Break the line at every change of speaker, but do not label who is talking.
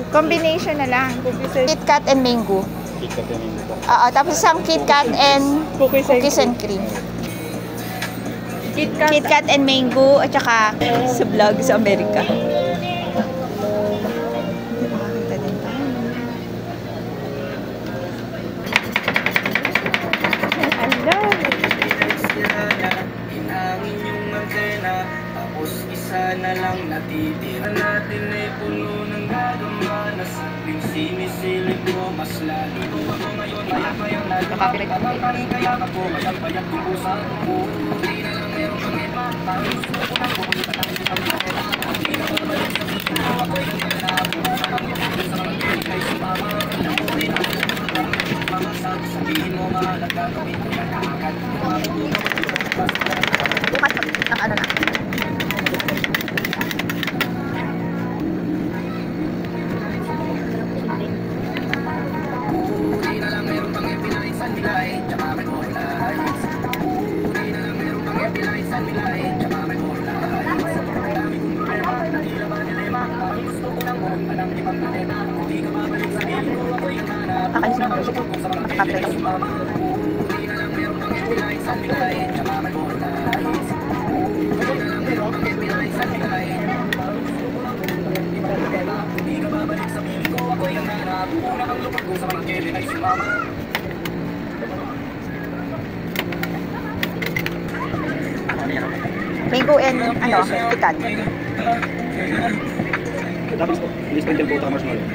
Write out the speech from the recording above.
Combination na lang. KitKat and mango.
KitKat and mango.
Oo, tapos isang KitKat and cookies and cream. KitKat and mango at saka sa vlog sa Amerika. Makakita din tayo.
Inangin yung antena, tapos isa na lang natitira. Natin ay puno ng gagamba na simpleng sinisilip ko mas lalo. Ako ngayon mayang-mayang nagkakapilag kaya ako mayang-mayang tubusan. Hindi na lang meron pang iba, parang gusto ko na pupunta ng isang pera. Hindi na babalik sa sisi ko, ako yung ganap. Ang ipagod sa mga kaya kay sumama. Hindi na mga sabihin mo mahal at gagawin ko yan agad.
Bukas ang ano na.
Uri na lang meron pang ipinaisan nila tsaka may online. Uri na lang meron pang ipinaisan nila tsaka may online. Dami kong problema, natira ba dilema? Parang gusto ko nang buong anang ibang planeta. Hindi ka babalik sa piling ko, ako'y ang hanap.
Akalis na
Kung sa mga kailan ay sumama. Uri na lang meron pang ipinaisan nila tsaka may online. Uri na lang meron pang ipinaisan nila parang gusto ko nang buong anang ibang planeta. Hindi ka babalik sa piling ko, ako'y ang hanap. Una ang lupag ko sa mga kailan ay sumama.
Mango and ano, KitKat.
Tapos po, please tell po marshmallow.